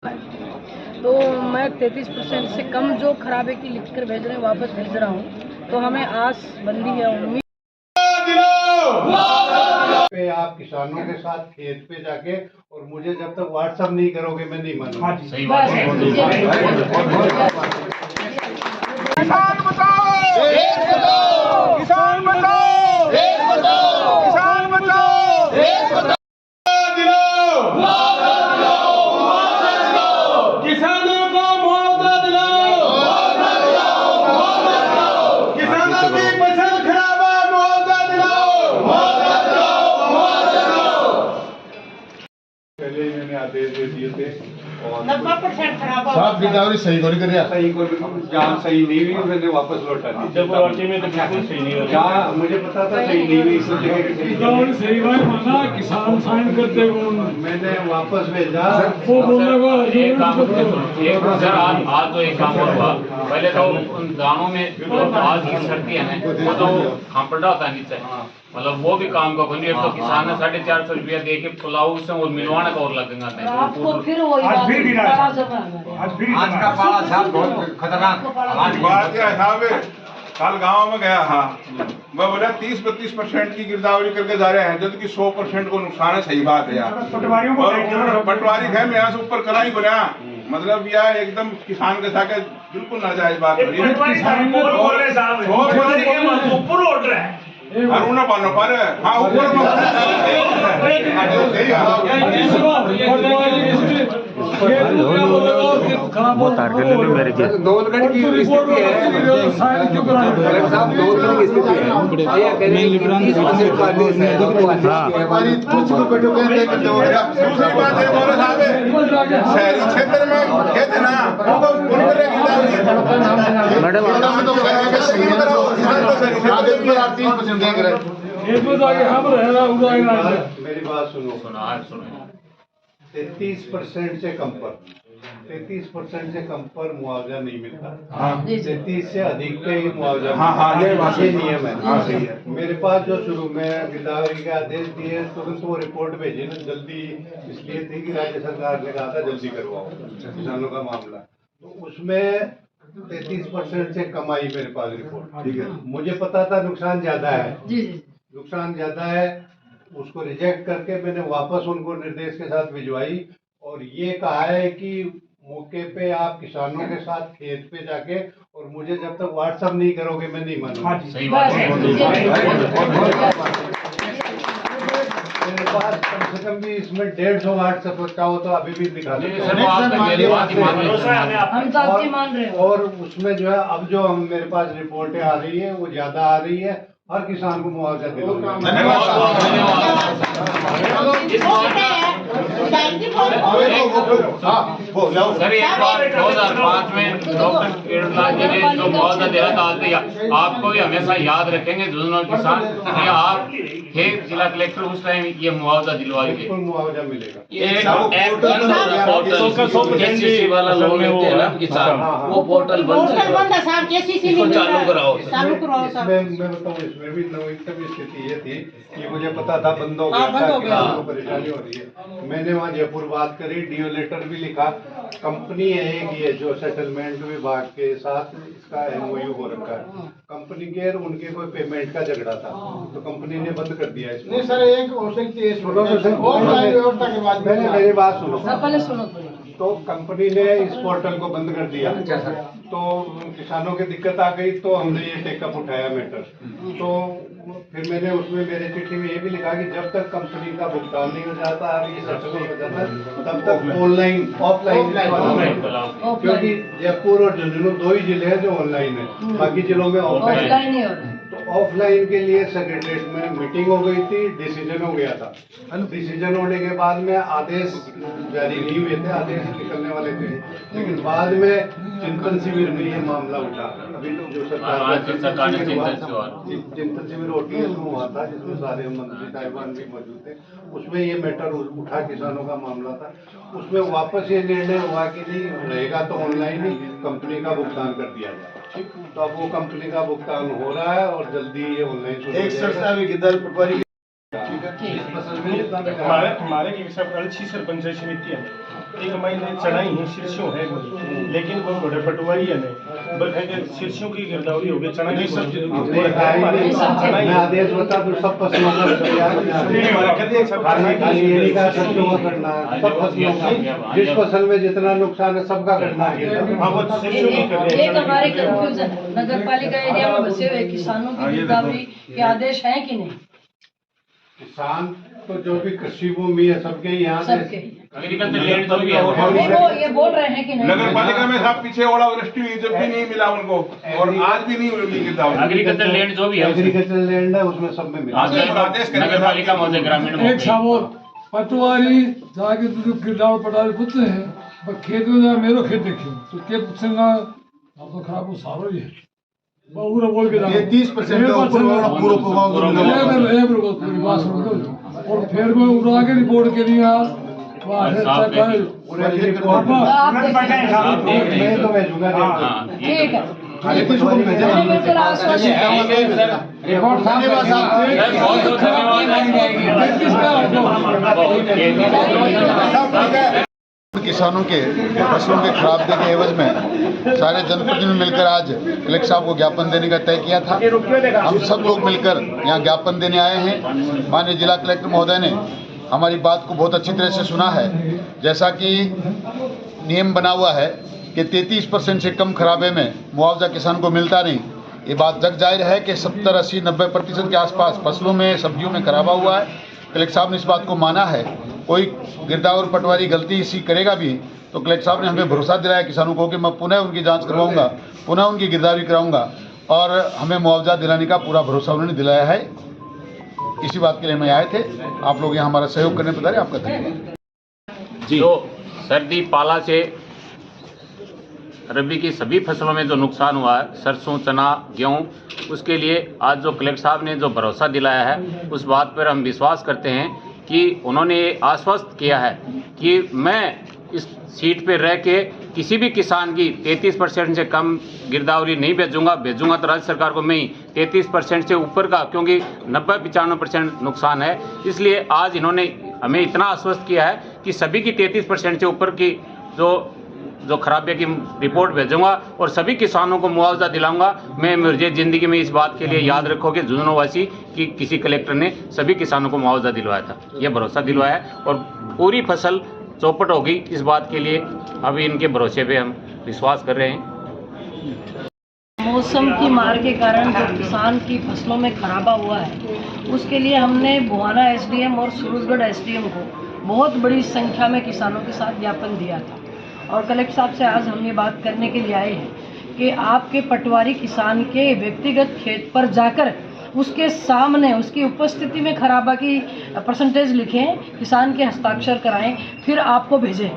तो मैं 33% से कम जो खराबे की लिख कर भेज रहे हैं वापस भेज रहा हूँ। तो हमें आस बंदी है, उम्मीद पे आप किसानों के साथ खेत पे जाके और मुझे जब तक व्हाट्सएप नहीं करोगे मैं नहीं मानूंगा। सही बात है। किसान बचाओ, देश बचाओ, किसान बचाओ, देश बचाओ, किसान बचाओ, देश बचाओ। किसानों को मुआवजा दिलाओ, किसानों की फसल खराब है, मुआवजा दिलाओ। पहले ही मैंने आदेश दे दिए थे और 90% खराब हो साहब गिरदावरी सही को जहाँ सही नहीं हुई मैंने वापस लौटा दी। जब वाकई में तो बिल्कुल सही नहीं हो रहा। जहाँ मुझे पता था सही नहीं हुई इसलिए सही बात माना किसान साइन करते मैंने वापस भेजा। वो बोलेगा एक काम सर, आज तो एक काम और हुआ। पहले तो उन दानों में आज की सर्दी है ना, तो खापड़ा होता है नीचे, मतलब वो भी काम का बनी। एक तो किसान ने 450 रुपया दे के पुलाव से और मिलवाने का और लगेगा। आपको फिर वही आज फिर गिरा है। आज का पाला साहब बहुत खतरनाक। आज बात क्या है साहब, कल गांव में गया था, मैं बोला 30-32% की गिरदावरी करके जा रहे हैं, जबकि 100% को नुकसान है। सही बात है यार, पटवारी है मैं यहाँ से ऊपर करा ही बना, मतलब यह एकदम किसान के साथ बिल्कुल नाजायज बात हो रही है। अरुणा पानो पर हाँ ऊपर मेरे के दोलगढ़ की स्थिति है। साहब दोलगढ़ की स्थिति है, ये कह रहे हैं कि 30% का आदेश है। दूसरी बात है बोले साहब, शहरी क्षेत्र में खेत है ना, मेरी बात सुनो। 33% से कम पर 33% से कम पर मुआवजा नहीं मिलता। 33 से अधिक पे ही मुआवजा। ये नियम है। सही है। मेरे पास जो शुरू में गिरदावरी के आदेश दिए तुरंत वो रिपोर्ट भेजी ना, जल्दी इसलिए थी कि राज्य सरकार ने कहा था जल्दी करवाओ किसानों का मामला, तो उसमें 33% से कम आई मेरे पास रिपोर्ट। ठीक है, मुझे पता था नुकसान ज्यादा है, नुकसान ज्यादा है, उसको रिजेक्ट करके मैंने वापस उनको निर्देश के साथ भिजवाई और ये कहा है कि मौके पे आप किसानों के साथ खेत पे जाके और मुझे जब तक व्हाट्सएप नहीं करोगे मैं नहीं मानूंगा। सही बात है। मेरे पास कम से कम भी इसमें 150 व्हाट्सएप का हो तो अभी भी दिखा हम तो आपकी मान रहे हो। और उसमें जो है अब जो हम मेरे पास रिपोर्टें आ रही है वो ज्यादा आ रही है, हर किसान को मुआवजा दिलाऊंगा। सर एक बार 2005 में डॉक्टर केरलाल जी ने जो मुआवजा दिया था, आपको भी हमेशा याद रखेंगे जुल्म किसान। ये आप थे जिला कलेक्टर उस टाइम ये मुआवजा दिलवाएंगे, मुआवजा मिलेगा। केसीसी वाला लोन लेते हैं ना किसान, वो पोर्टल बंद चालू कराओ। मैं बताऊँ इसमें भी नवीनतम स्थिति ये थी कि मुझे पता था बंद हो गया था, किसानों को परेशानी हो रही है। मैंने वहाँ जयपुर बात करी, डीओ लेटर भी लिखा, कंपनी है एक ये जो सेटलमेंट विभाग के साथ इसका MOU हो रखा है, कंपनी के और उनके कोई पेमेंट का झगड़ा था तो कंपनी ने बंद कर दिया इसको। नहीं सर, एक हो सकती है मैंने मेरी बात सुनो, पहले सुनो। तो कंपनी ने इस पोर्टल को बंद कर दिया, तो किसानों की दिक्कत आ गई तो हमने ये टेकअप उठाया मैटर। तो फिर मैंने उसमें मेरे चिट्ठी में ये भी लिखा कि जब तक कंपनी का भुगतान नहीं हो जाता, ये सेटल हो जाता, तब तक ऑनलाइन ऑफलाइन, क्योंकि जयपुर और झुंझुनू 2 ही जिले हैं जो ऑनलाइन है, बाकी जिलों में ऑफलाइन ही हो रहा है। तो ऑफलाइन के लिए सेक्रेटरीट में मीटिंग हो गई थी, डिसीजन हो गया था। डिसीजन होने के बाद में आदेश जारी नहीं हुए थे, आदेश निकलने वाले थे, लेकिन बाद में चिंतन शिविर में ये मामला उठा। अभी जो सरकार ने चिंतन शिविर OTS में हुआ था जिसमें सारे मंत्री साहिबान भी मौजूद थे, उसमें ये मैटर उठा, किसानों का मामला था। उसमें वापस ये निर्णय हुआ कि नहीं रहेगा तो ऑनलाइन ही कंपनी का भुगतान कर दिया जाए। तो अब वो कंपनी का भुगतान हो रहा है और जल्दी ये ऑनलाइन एक संस्था भी किधर पटवारी हमारे की सब 6 सरपंच समिति है। एक महीने चढ़ाई ही शीर्षों है, लेकिन वो बड़े पटवारी है नहीं बल्कि शीर्षों की गिरदावरी हो गई चढ़ाई सब मैं आदेश बता दूं सब फसलों का सब फसलों का जिस फसल में जितना नुकसान है सबका करना है। एक हमारे कंफ्यूजन नगर पालिका एरिया में बसे हुए किसानों की गिरदावरी के आदेश हैं कि नहीं? किसान तो जो भी कृषि भूमि है सबके यहाँ से एग्रीकल्चर लैंड जो भी है नहीं, वो ये बोल रहे हैं कि नहीं? नगर पालिका में साहब पीछे ओलावृष्टि हुई जब भी नहीं मिला उनको, और आज भी नहीं मिली गिरदावरी। एग्रीकल्चर लैंड जो भी है एग्रीकल्चर लैंड है उसमें सब में मिला। नगर पालिका महोदय ग्रामीण एक सामोर पटवारी जाके तो गिरदावर पटारी पूछते हैं पर खेत में जा मेरो खेत देखियो तो के पूछेगा आप तो खराब हो सारो ही है पूरा बोल के जाओ 30% का ऊपर वाला पूरा प्रभाव पूरी बात सुनो और फिर मैं उड़ा के रिपोर्ट के लिए मैं तो भेजूंगा। ठीक है, बिल्कुल आश्वासन रिपोर्ट किसानों के फसलों के खराबे के एवज में सारे जनप्रतिनिधि मिलकर आज कलेक्टर साहब को ज्ञापन देने का तय किया था। हम सब लोग मिलकर यहाँ ज्ञापन देने आए हैं। माननीय जिला कलेक्टर महोदय ने हमारी बात को बहुत अच्छी तरह से सुना है। जैसा कि नियम बना हुआ है कि 33% से कम खराबे में मुआवजा किसान को मिलता नहीं, ये बात जग जाहिर है कि 70, 80, 90% के आसपास फसलों में सब्जियों में खराबा हुआ है। कलेक्टर साहब ने इस बात को माना है। कोई गिरदावर पटवारी गलती इसी करेगा भी तो कलेक्टर साहब ने हमें भरोसा दिलाया किसानों को कि मैं पुनः उनकी जांच करवाऊंगा, पुनः उनकी गिरदावरी कराऊंगा, और हमें मुआवजा दिलाने का पूरा भरोसा उन्होंने दिलाया है। इसी बात के लिए हम आए थे। आप लोग यहाँ हमारा सहयोग करने पर आपका धन्यवाद जी। तो सर्दी पाला से रबी की सभी फसलों में जो नुकसान हुआ है, सरसों, चना, गेहूं, उसके लिए आज जो कलेक्टर साहब ने जो भरोसा दिलाया है उस बात पर हम विश्वास करते हैं कि उन्होंने ये आश्वस्त किया है कि मैं इस सीट पर रह के किसी भी किसान की 33% से कम गिरदावरी नहीं भेजूंगा तो राज्य सरकार को मैं ही 33% से ऊपर का, क्योंकि 90-95% नुकसान है। इसलिए आज इन्होंने हमें इतना आश्वस्त किया है कि सभी की 33% से ऊपर की जो खराबे की रिपोर्ट भेजूंगा और सभी किसानों को मुआवजा दिलाऊंगा। मैं मुझे ज़िंदगी में इस बात के लिए याद रखोगे झुंझुनूवासी कि किसी कलेक्टर ने सभी किसानों को मुआवजा दिलवाया था, यह भरोसा दिलवाया है और पूरी फसल चौपट होगी। इस बात के लिए अभी इनके भरोसे पे हम विश्वास कर रहे हैं। मौसम की मार के कारण जो किसान की फसलों में खराबा हुआ है उसके लिए हमने बुहाना एसडीएम और सूरजगढ़ एसडीएम को बहुत बड़ी संख्या में किसानों के साथ ज्ञापन दिया था और कलेक्टर साहब से आज हम ये बात करने के लिए आए हैं कि आपके पटवारी किसान के व्यक्तिगत खेत पर जाकर उसके सामने उसकी उपस्थिति में खराबा की परसेंटेज लिखें, किसान के हस्ताक्षर कराएं, फिर आपको भेजें।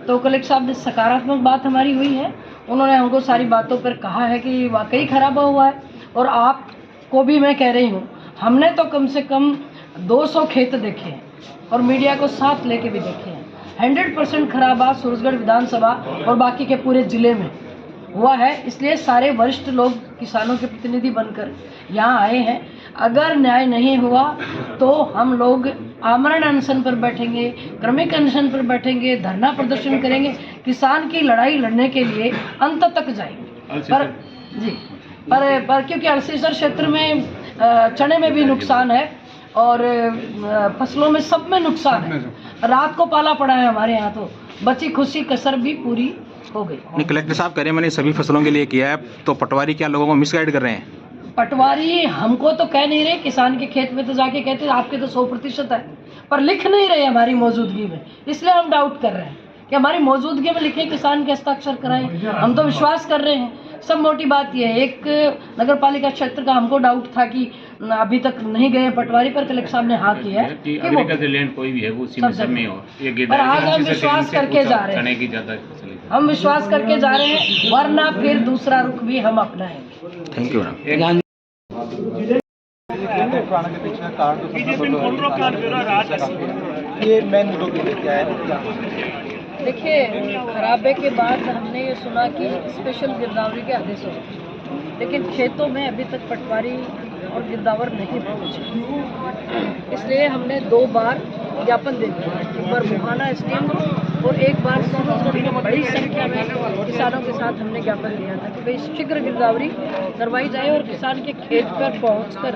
तो कलेक्टर साहब ने सकारात्मक बात हमारी हुई है। उन्होंने हमको सारी बातों पर कहा है कि वाकई खराबा हुआ है और आपको भी मैं कह रही हूँ, हमने तो कम से कम 200 खेत देखे हैं और मीडिया को साथ लेके भी देखे हैं। 100% खराबा सूरजगढ़ विधानसभा और बाकी के पूरे ज़िले में हुआ है। इसलिए सारे वरिष्ठ लोग किसानों के प्रतिनिधि बनकर यहाँ आए हैं। अगर न्याय नहीं हुआ तो हम लोग आमरण अनशन पर बैठेंगे, क्रमिक अनशन पर बैठेंगे, धरना प्रदर्शन करेंगे, किसान की लड़ाई लड़ने के लिए अंत तक जाएंगे। पर क्योंकि अल्सीसर क्षेत्र में चने में भी नुकसान है और फसलों में सब में नुकसान है। रात को पाला पड़ा है हमारे यहाँ, तो बची खुशी कसर भी पूरी हो गई। नहीं, कलेक्टर साहब कह रहे हैं मैंने सभी फसलों के लिए किया है, तो पटवारी क्या लोगों को मिसगाइड कर रहे हैं? पटवारी हमको तो कह नहीं रहे, किसान के खेत में तो जाके कहते हैं आपके तो 100% है, पर लिख नहीं रहे हमारी मौजूदगी में। इसलिए हम डाउट कर रहे हैं कि हमारी मौजूदगी में लिखे, किसान के हस्ताक्षर कराएं। हम तो विश्वास कर रहे हैं। सब मोटी बात यह है, एक नगर पालिका क्षेत्र का हमको डाउट था कि अभी तक नहीं गए पटवारी, पर कलेक्टर साहब ने हाँ किया है कि लैंड कोई भी है वो उसी में सब में हो। पर आज हम विश्वास करके जा रहे हैं, हम विश्वास करके जा रहे हैं, वरना फिर दूसरा रुख भी हम अपनाएंगे। Thank you madam. ये मेन मुद्दों के लिए क्या है? देखिए, खराबे के बाद हमने ये सुना कि स्पेशल गिरदावरी के आदेश हो, लेकिन खेतों में अभी तक पटवारी और गिरदावर नहीं पहुंचे। इसलिए हमने 2 बार ज्ञापन दे दिया, एक बार बुहाना एसडीएम को और एक बार बड़ी संख्या में किसानों के साथ हमने ज्ञापन दिया था कि भाई शीघ्र गिरदावरी करवाई जाए और किसान के खेत पर पहुंचकर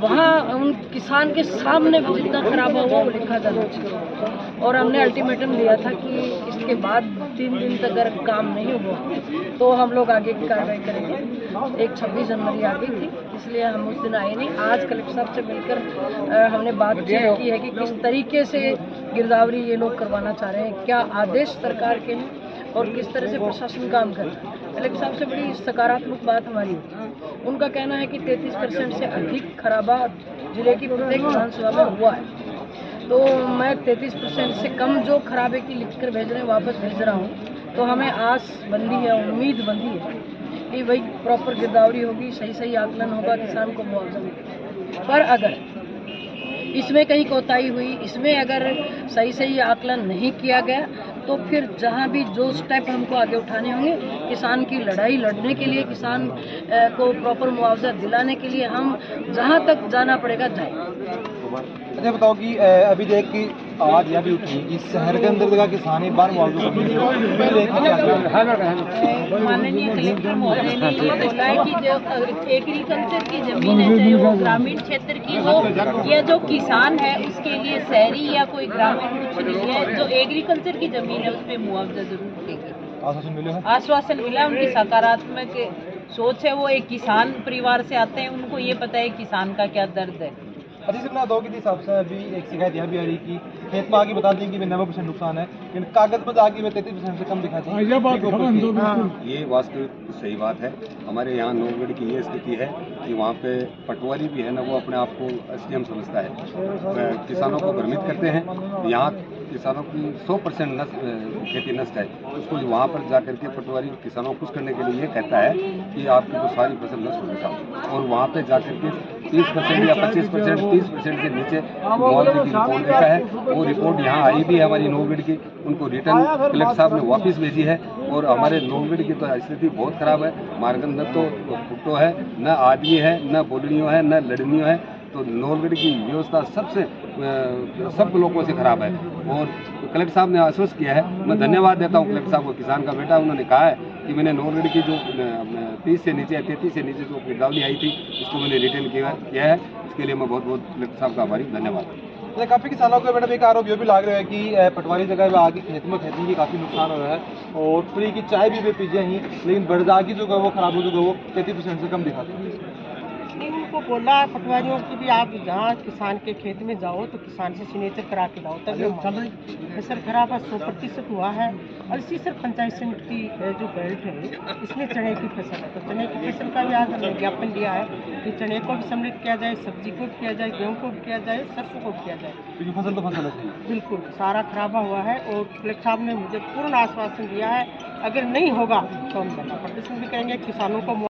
वहाँ उन किसान के सामने भी जितना खराब हुआ वो लिखा जाना चाहिए। और हमने अल्टीमेटम दिया था कि इसके बाद 3 दिन तक अगर काम नहीं हुआ तो हम लोग आगे की कार्रवाई करेंगे। एक 26 जनवरी आ गई थी, इसलिए हम उस दिन आए नहीं। आज कलेक्टर साहब से मिलकर हमने बातचीत की है कि किस तरीके से गिरदावरी ये लोग करवाना चाह रहे हैं, क्या आदेश सरकार के हैं और किस तरह से प्रशासन काम कर रहा है। कलेक्टर साहब से बड़ी सकारात्मक बात हमारी होती है। उनका कहना है कि 33% से अधिक खराबा जिले की प्रत्येक विधानसभा में हुआ है, तो मैं 33% से कम जो खराबे की लिखकर भेज रहे हैं वापस भेज रहा हूँ। तो हमें आस बंधी है, उम्मीद बंधी है कि भाई प्रॉपर गिरदावरी होगी, सही आकलन होगा, किसान को मुआवजा मिलेगा। पर अगर इसमें कहीं कोताही हुई, इसमें अगर सही आकलन नहीं किया गया तो फिर जहाँ भी जो स्टेप हमको आगे उठाने होंगे, किसान की लड़ाई लड़ने के लिए, किसान को प्रॉपर मुआवजा दिलाने के लिए हम जहाँ तक जाना पड़ेगा जाए। अच्छा बताओ कि अभी देख कि आवाज़ यह भी उठी कि शहर के अंदर का किसान एक बार मुआवजा माननीय कलेक्टर महोदय ने ये बोला है कि जो एग्रीकल्चर की जमीन है, चाहे वो ग्रामीण क्षेत्र की हो या जो किसान है उसके लिए शहरी या कोई ग्रामीण कुछ नहीं है, जो एग्रीकल्चर की जमीन है उस पर मुआवजा जरूर देगी। आश्वासन मिला, उनकी सकारात्मक सोच है। वो एक किसान परिवार से आते हैं, उनको ये पता है किसान का क्या दर्द है। अभी से दो के हिसाब से अभी एक शिकायत यह भी आ रही कि खेत में आगे बता दें कि 90% नुकसान है, लेकिन कागज पर आगे में 33% से कम दिखाते हैं। ये वास्तविक सही बात है। हमारे यहाँ नौगढ़ की ये स्थिति है कि वहाँ पे पटवारी भी है ना, वो अपने आप को एसडीएम समझता है, किसानों को भ्रमित करते हैं। यहाँ किसानों की 100% खेती नष्ट है, उसको वहाँ पर जा करके पटवारी किसानों को खुश करने के लिए ये कहता है कि आपकी तो सारी फसल नष्ट हो गई, और वहाँ पे जा करके 30% या 25%, 30% से नीचे मुआवजे की रिपोर्ट देता है। वो रिपोर्ट यहाँ आई भी है हमारी नौगढ़ की, उनको रिटर्न कलेक्टर साहब ने वापस भेजी है। और हमारे नौगढ़ की तो स्थिति बहुत खराब है, मार्गन न तो फुटो है, न आदमी है, न बोलनियों है, न लड़नियों है। तो नौगढ़ की व्यवस्था सब लोगों से खराब है। और कलेक्टर साहब ने आश्वस्त किया है, मैं धन्यवाद देता हूँ कलेक्टर साहब को, किसान का बेटा। उन्होंने कहा है कि मैंने नौगढ़ की जो 30 से नीचे 33 से नीचे जो गिरदावरी आई थी उसको मैंने रिटर्न किया है। इसके लिए मैं बहुत कलेक्टर साहब का आभारी, धन्यवाद। काफ़ी किसानों को मैडम एक आरोप ये भी लग रहा है कि पटवारी जगह में आगे खेत में खेती की काफ़ी नुकसान हो रहा है, और फ्री की चाय भी वे पीजिए ही, लेकिन बरदागी जो है वो खराब हो चुका है, वो 33% से कम दिखाते हैं। नहीं, उनको बोला पटवारियों की भी आप जहाँ किसान के खेत में जाओ तो किसान से सिग्नेचर करा के जाओ, तभी फसल खराब है 100% हुआ है। और इसी सर 85% की जो बेल्ट है इसमें चने की फसल है, तो चने की फसल का भी आज हमने ज्ञापन दिया है कि चने को भी सम्मिलित किया जाए, सब्जी को भी किया जाए, गेहूँ को भी किया जाए, सरसों को भी किया जाए, क्योंकि फसल तो फसल है, बिल्कुल सारा खराबा हुआ है। और कलेक्टर साहब ने मुझे पूर्ण आश्वासन दिया है, अगर नहीं होगा तो हम धरना प्रदर्शन भी करेंगे, किसानों को